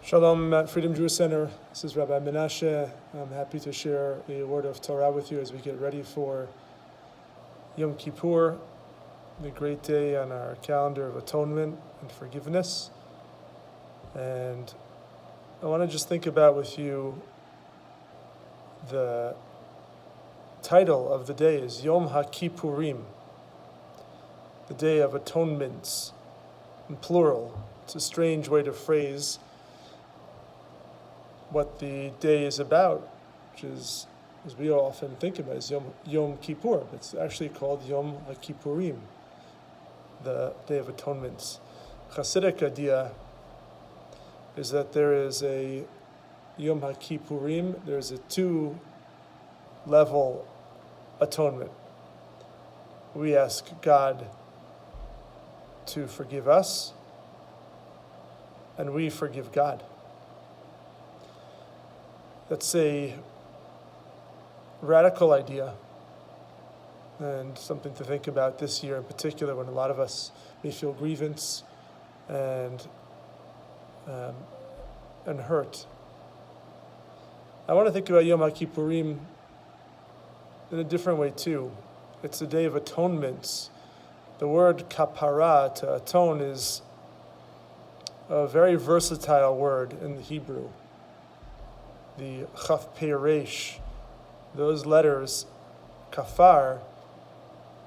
Shalom at Freedom Jewish Center. This is Rabbi Menashe. I'm happy to share a Word of Torah with you as we get ready for Yom Kippur, the great day on our calendar of atonement and forgiveness. And I want to just think about with you the title of the day is Yom Hakippurim, the Day of Atonements, in plural. It's a strange way to phrase what the day is about, which is, as we often think about, is Yom Kippur. It's actually called Yom Hakippurim, the Day of Atonements. Hasidic idea is that there is a Yom Hakippurim, there's a two-level atonement. We ask God to forgive us, and we forgive God. That's a radical idea and something to think about this year in particular, when a lot of us may feel grievance and hurt. I want to think about Yom Hakippurim in a different way too. It's a day of atonements. The word kapara, to atone, is a very versatile word in the Hebrew. The chaf pei resh, those letters, kafar,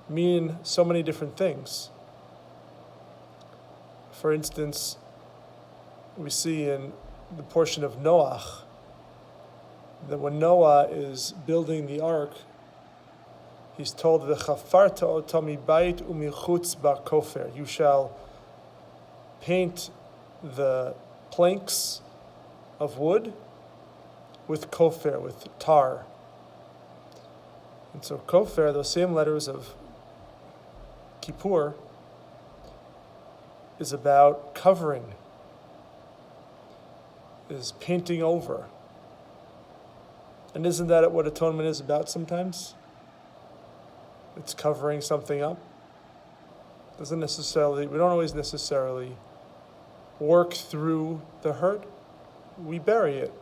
mean so many different things. For instance, we see in the portion of Noach that when Noah is building the ark, he's told, "V'chafarta oto mibayit u'michutz ba'kofer." You shall paint the planks of wood with kofer, with tar. And so kofer, those same letters of Kippur, is about covering, is painting over. And isn't that what atonement is about sometimes? It's covering something up. We don't always necessarily work through the hurt. We bury it,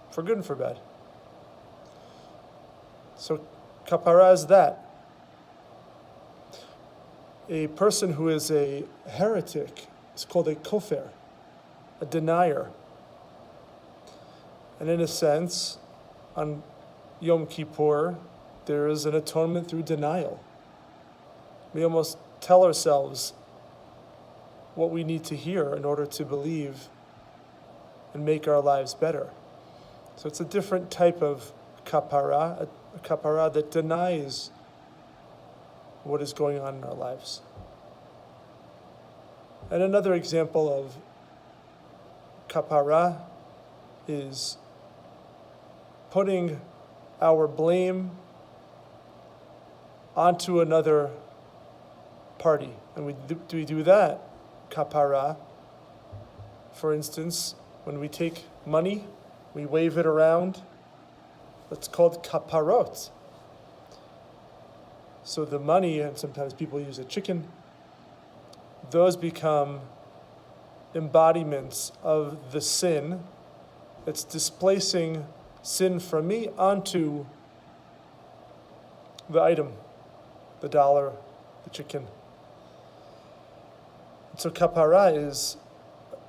for good and for bad. So kapara is that. A person who is a heretic is called a kofer, a denier. And in a sense, on Yom Kippur, there is an atonement through denial. We almost tell ourselves what we need to hear in order to believe and make our lives better. So it's a different type of kapara, a kapara that denies what is going on in our lives. And another example of kapara is putting our blame onto another party. And we do that, kapara, for instance, when we take money, we wave it around. That's called kaparot. So the money, and sometimes people use a chicken, those become embodiments of the sin that's displacing sin from me onto the item, the dollar, the chicken. So kapara is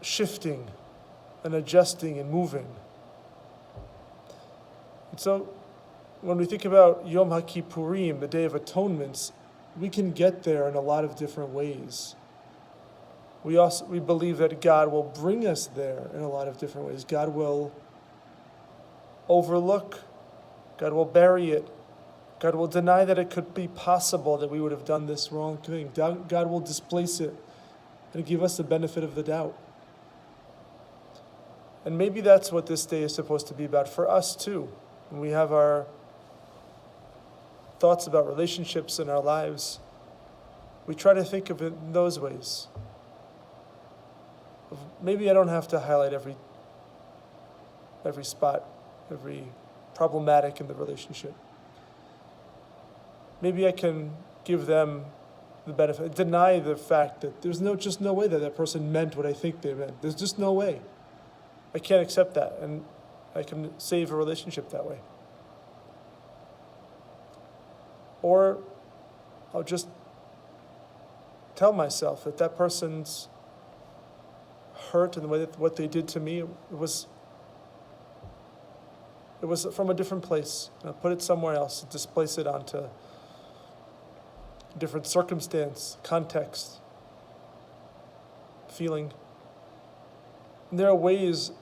shifting and adjusting and moving. And so when we think about Yom Hakippurim, the Day of Atonements, we can get there in a lot of different ways. We believe that God will bring us there in a lot of different ways. God will overlook, God will bury it, God will deny that it could be possible that we would have done this wrong thing. God will displace it and give us the benefit of the doubt. And maybe that's what this day is supposed to be about for us too. When we have our thoughts about relationships in our lives, we try to think of it in those ways. Maybe I don't have to highlight every spot, every problematic in the relationship. Maybe I can give them the benefit, deny the fact that there's just no way that person meant what I think they meant. There's just no way. I can't accept that, and I can save a relationship that way. Or I'll just tell myself that that person's hurt and the way that what they did to me, it was from a different place. And I'll put it somewhere else, and displace it onto a different circumstance, context, feeling. And there are ways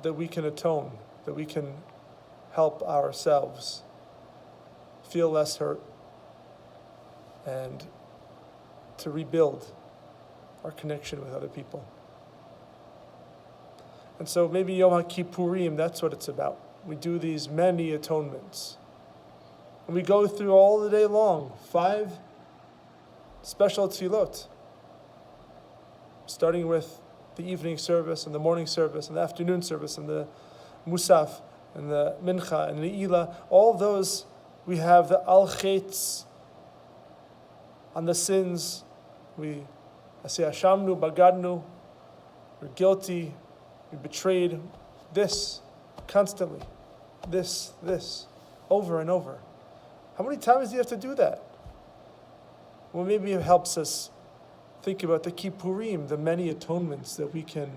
that we can atone, that we can help ourselves feel less hurt and to rebuild our connection with other people. And so maybe Yom Hakippurim, that's what it's about. We do these many atonements. And we go through all the day long, 5 special tefillot, starting with the evening service and the morning service and the afternoon service and the musaf and the mincha and the ila. All those, we have the al-chetz on the sins. We say ashamnu, bagadnu, we're guilty, we betrayed, this, constantly, this, over and over. How many times do you have to do that? Well, maybe it helps us think about the Kippurim, the many atonements that we can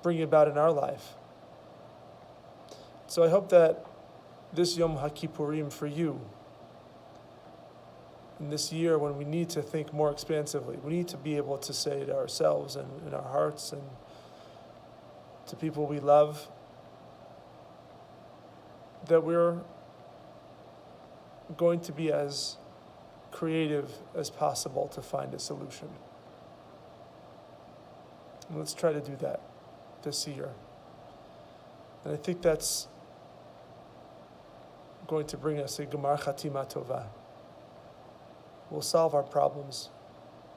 bring about in our life. So I hope that this Yom Hakippurim for you, in this year when we need to think more expansively, we need to be able to say to ourselves and in our hearts and to people we love that we're going to be as creative as possible to find a solution. And let's try to do that this year. And I think that's going to bring us a Gmar Tov. We'll solve our problems.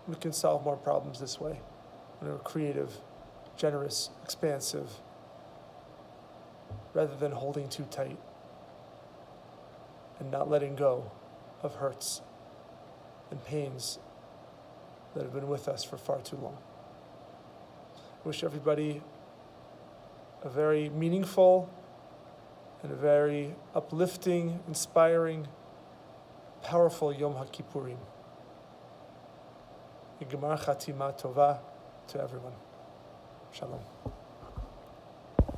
We can solve more problems this way. When we're creative, generous, expansive, rather than holding too tight and not letting go of hurts and pains that have been with us for far too long. I wish everybody a very meaningful and a very uplifting, inspiring, powerful Yom Hakippurim. Gmar Chatima Tova to everyone. Shalom.